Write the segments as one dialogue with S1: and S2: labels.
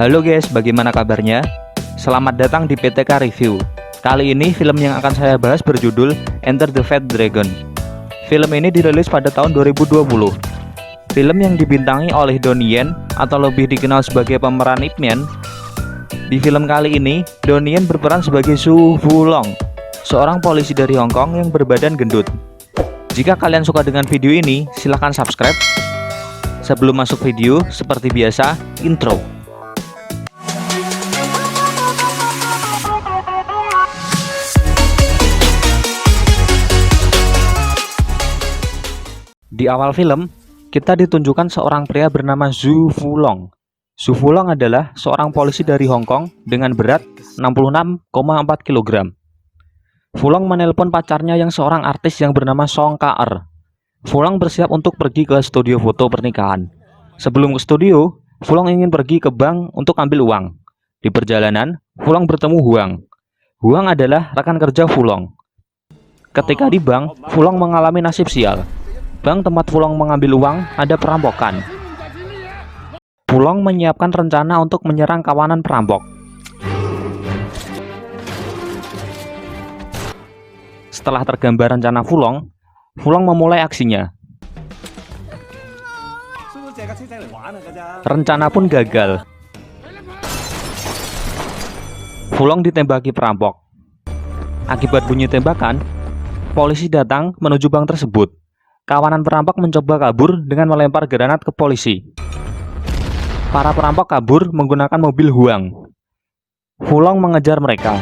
S1: Halo guys, bagaimana kabarnya? Selamat datang di PTK Review. Kali ini film yang akan saya bahas berjudul Enter the Fat Dragon. Film ini dirilis pada tahun 2020. Film yang dibintangi oleh Donnie Yen atau lebih dikenal sebagai pemeran Ip Man. Di film kali ini, Donnie Yen berperan sebagai Su Fulong, seorang polisi dari Hong Kong yang berbadan gendut. Jika kalian suka dengan video ini, silahkan subscribe. Sebelum masuk video, seperti biasa, intro. Di awal film, kita ditunjukkan seorang pria bernama Su Fulong. Su Fulong adalah seorang polisi dari Hong Kong dengan berat 66,4 kg. Fulong menelpon pacarnya yang seorang artis yang bernama Song Kar. Fulong bersiap untuk pergi ke studio foto pernikahan. Sebelum ke studio, Fulong ingin pergi ke bank untuk ambil uang. Di perjalanan, Fulong bertemu Huang. Huang adalah rekan kerja Fulong. Ketika di bank, Fulong mengalami nasib sial. Bank tempat Fulong mengambil uang ada perampokan. Fulong menyiapkan rencana untuk menyerang kawanan perampok. Setelah tergambar rencana Fulong, Fulong memulai aksinya. Rencana pun gagal. Fulong ditembaki perampok. Akibat bunyi tembakan, polisi datang menuju bank tersebut. Kawanan perampok mencoba kabur dengan melempar granat ke polisi. Para perampok kabur menggunakan mobil Huang. Fulong mengejar mereka.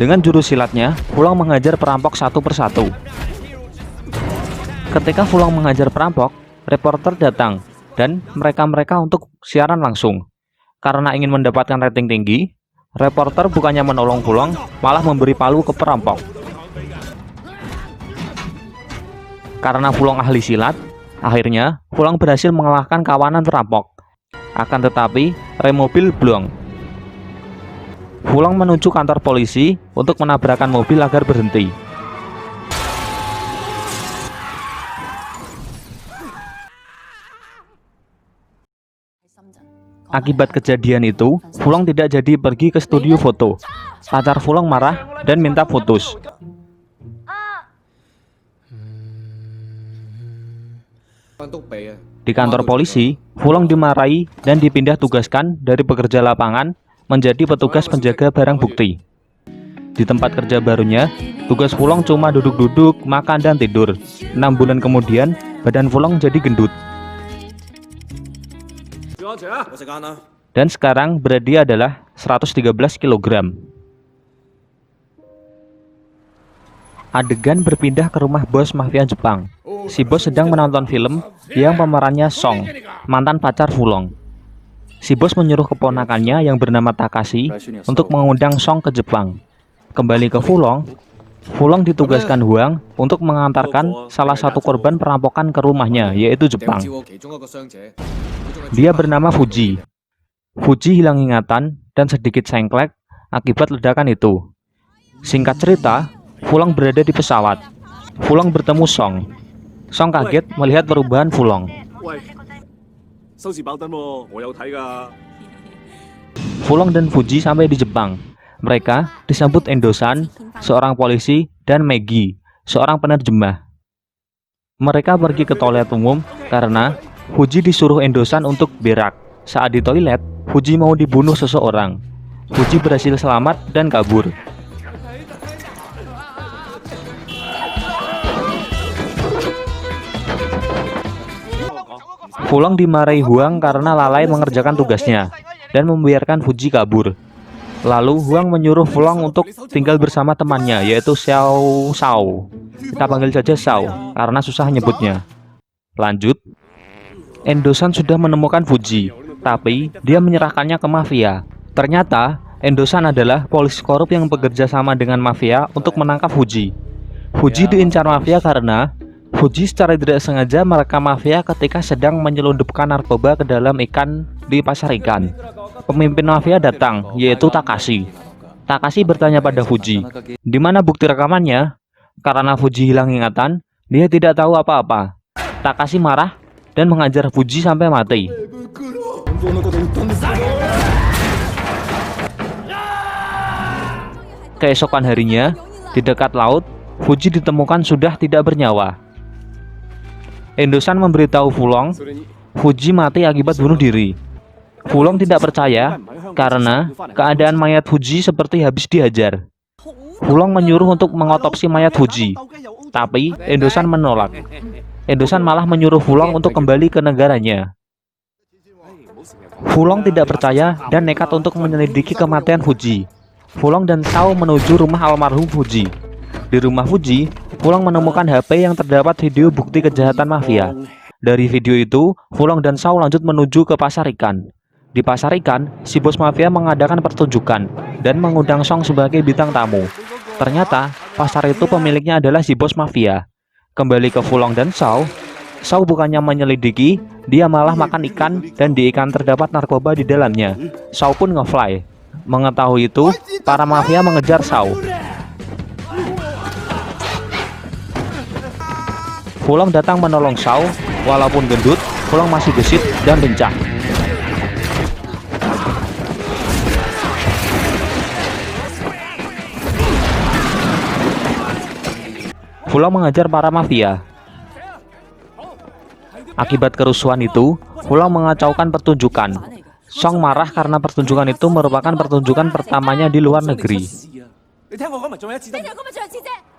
S1: Dengan jurus silatnya, Fulong mengajar perampok satu persatu. Ketika Fulong mengajar perampok, reporter datang dan mereka untuk siaran langsung. Karena ingin mendapatkan rating tinggi, reporter bukannya menolong Fulong, malah memberi palu ke perampok. Karena Fulong ahli silat, akhirnya Fulong berhasil mengalahkan kawanan perampok. Akan tetapi, rem mobil blong. Fulong menuju kantor polisi untuk menabrakkan mobil agar berhenti. Akibat kejadian itu, Fulong tidak jadi pergi ke studio foto. Pacar Fulong marah dan minta putus. Di kantor polisi, Fulong dimarahi dan dipindah tugaskan dari pekerja lapangan menjadi petugas penjaga barang bukti. Di tempat kerja barunya, tugas Fulong cuma duduk-duduk, makan dan tidur. 6 bulan kemudian, badan Fulong jadi gendut. Dan sekarang berat dia adalah 113 kg. Adegan berpindah ke rumah bos mafia Jepang. Si bos sedang menonton film yang pemerannya Song, mantan pacar Fulong. Si bos menyuruh keponakannya yang bernama Takashi untuk mengundang Song ke Jepang. Kembali ke Fulong, Fulong ditugaskan Huang untuk mengantarkan salah satu korban perampokan ke rumahnya, yaitu Jepang. Dia bernama Fuji. Fuji hilang ingatan dan sedikit sengklek akibat ledakan itu. Singkat cerita, Fulong berada di pesawat. Fulong bertemu Song. Song kaget melihat perubahan Fulong. Fulong dan Fuji sampai di Jepang. Mereka disambut Endo-san, seorang polisi, dan Maggie, seorang penerjemah. Mereka pergi ke toilet umum karena Fuji disuruh Endo-san untuk berak. Saat di toilet, Fuji mau dibunuh seseorang. Fuji berhasil selamat dan kabur. Fulong dimarahi Huang karena lalai mengerjakan tugasnya dan membiarkan Fuji kabur. Lalu Huang menyuruh Fulong untuk tinggal bersama temannya, yaitu Xiao Shao. Kita panggil saja Shao karena susah nyebutnya. Lanjut, Endo-san sudah menemukan Fuji, tapi dia menyerahkannya ke mafia. Ternyata Endo-san adalah polisi korup yang bekerja sama dengan mafia untuk menangkap Fuji. Fuji diincar mafia karena Fuji secara tidak sengaja merekam mafia ketika sedang menyelundupkan narkoba ke dalam ikan di pasar ikan. Pemimpin mafia datang, yaitu Takashi. Takashi bertanya pada Fuji, "Di mana bukti rekamannya?" Karena Fuji hilang ingatan, dia tidak tahu apa-apa. Takashi marah dan mengajar Fuji sampai mati. Keesokan harinya, di dekat laut, Fuji ditemukan sudah tidak bernyawa. Endosan memberitahu Fulong, Fuji mati akibat bunuh diri. Fulong tidak percaya karena keadaan mayat Fuji seperti habis dihajar. Fulong menyuruh untuk mengotopsi mayat Fuji, tapi Endosan menolak. Endosan malah menyuruh Fulong untuk kembali ke negaranya. Fulong tidak percaya dan nekat untuk menyelidiki kematian Fuji. Fulong dan Shao menuju rumah almarhum Fuji. Di rumah Fuji, Fulong menemukan HP yang terdapat video bukti kejahatan mafia. Dari video itu, Fulong dan Shao lanjut menuju ke pasar ikan. Di pasar ikan, si bos mafia mengadakan pertunjukan dan mengundang Song sebagai bintang tamu. Ternyata, pasar itu pemiliknya adalah si bos mafia. Kembali ke Fulong dan Shao, Shao bukannya menyelidiki, dia malah makan ikan dan di ikan terdapat narkoba di dalamnya. Shao pun nge-fly. Mengetahui itu, para mafia mengejar Shao. Fulong datang menolong Shao, walaupun gendut, Fulong masih gesit dan lincah. Fulong mengajar para mafia. Akibat kerusuhan itu, Fulong mengacaukan pertunjukan. Song marah karena pertunjukan itu merupakan pertunjukan pertamanya di luar negeri.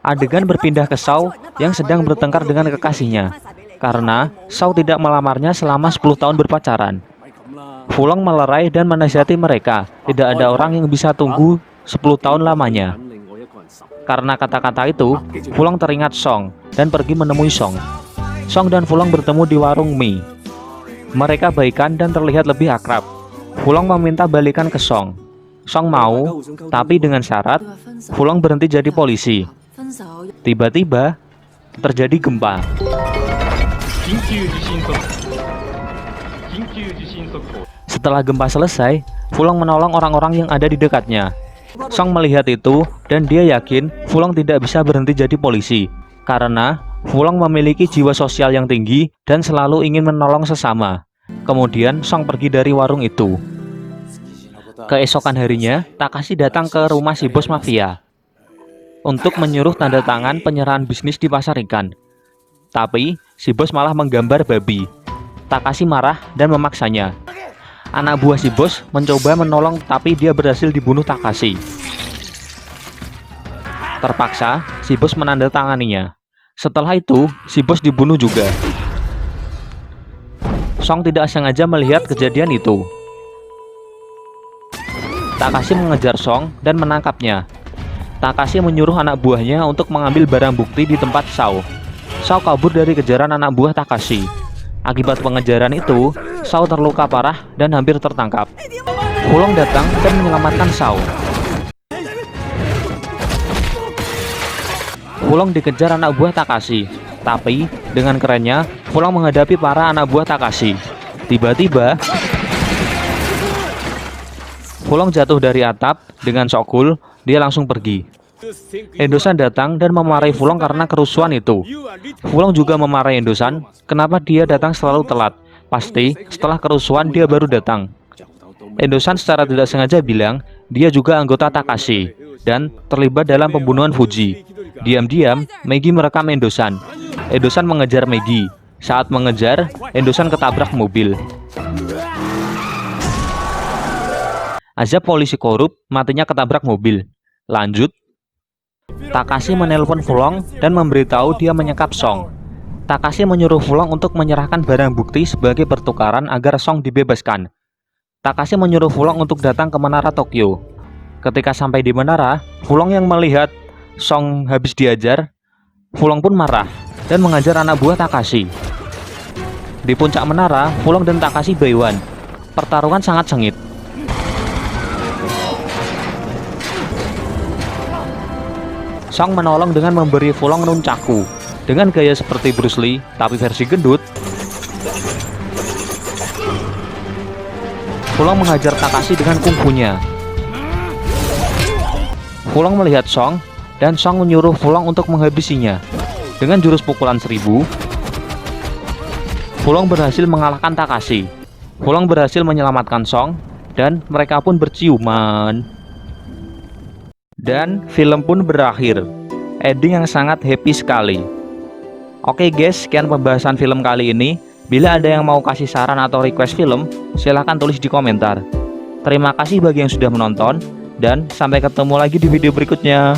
S1: Adegan berpindah ke Shao yang sedang bertengkar dengan kekasihnya, karena Shao tidak melamarnya selama 10 tahun berpacaran. Fulong melerai dan menasihati mereka, tidak ada orang yang bisa tunggu 10 tahun lamanya. Karena kata-kata itu, Fulong teringat Song dan pergi menemui Song. Song dan Fulong bertemu di warung mie. Mereka baikan dan terlihat lebih akrab. Fulong meminta balikan ke Song. Song mau, tapi dengan syarat Fulong berhenti jadi polisi. Tiba-tiba terjadi gempa. Setelah gempa selesai, Fulong menolong orang-orang yang ada di dekatnya. Song melihat itu dan dia yakin Fulong tidak bisa berhenti jadi polisi karena Fulong memiliki jiwa sosial yang tinggi dan selalu ingin menolong sesama. Kemudian Song pergi dari warung itu. Keesokan harinya, Takashi datang ke rumah si bos mafia untuk menyuruh tanda tangan penyerahan bisnis di pasar ikan. Tapi, si bos malah menggambar babi. Takashi marah dan memaksanya. Anak buah si bos mencoba menolong tapi dia berhasil dibunuh Takashi. Terpaksa, si bos menandatanganinya. Setelah itu, si bos dibunuh juga. Song tidak sengaja melihat kejadian itu. Takashi mengejar Song dan menangkapnya. Takashi menyuruh anak buahnya untuk mengambil barang bukti di tempat Shao. Shao kabur dari kejaran anak buah Takashi. Akibat pengejaran itu, Shao terluka parah dan hampir tertangkap. Fulong datang dan menyelamatkan Shao. Fulong dikejar anak buah Takashi, tapi dengan kerennya, Fulong menghadapi para anak buah Takashi. Tiba-tiba, Fulong jatuh dari atap dengan sok cool, dia langsung pergi. Endosan datang dan memarahi Fulong karena kerusuhan itu. Fulong juga memarahi Endosan, kenapa dia datang selalu telat. Pasti setelah kerusuhan dia baru datang. Endosan secara tidak sengaja bilang, dia juga anggota Takashi dan terlibat dalam pembunuhan Fuji. Diam-diam, Maggie merekam Endosan. Endosan mengejar Maggie. Saat mengejar, Endosan ketabrak mobil. Azab polisi korup, matinya ketabrak mobil. Lanjut, Takashi menelpon Fulong dan memberitahu dia menyekap Song. Takashi menyuruh Fulong untuk menyerahkan barang bukti sebagai pertukaran agar Song dibebaskan. Takashi menyuruh Fulong untuk datang ke menara Tokyo. Ketika sampai di menara, Fulong yang melihat Song habis diajar, Fulong pun marah dan mengajar anak buah Takashi. Di puncak menara, Fulong dan Takashi baiwan. Pertarungan sangat sengit. Song menolong dengan memberi Fulong nunchaku dengan gaya seperti Bruce Lee tapi versi gendut. Fulong menghajar Takashi dengan kungfunya. Fulong melihat Song dan Song menyuruh Fulong untuk menghabisinya. Dengan jurus pukulan 1000, Fulong berhasil mengalahkan Takashi. Fulong berhasil menyelamatkan Song dan mereka pun berciuman. Dan film pun berakhir. Ending yang sangat happy sekali. Oke guys, sekian pembahasan film kali ini. Bila ada yang mau kasih saran atau request film, silahkan tulis di komentar. Terima kasih bagi yang sudah menonton, dan sampai ketemu lagi di video berikutnya.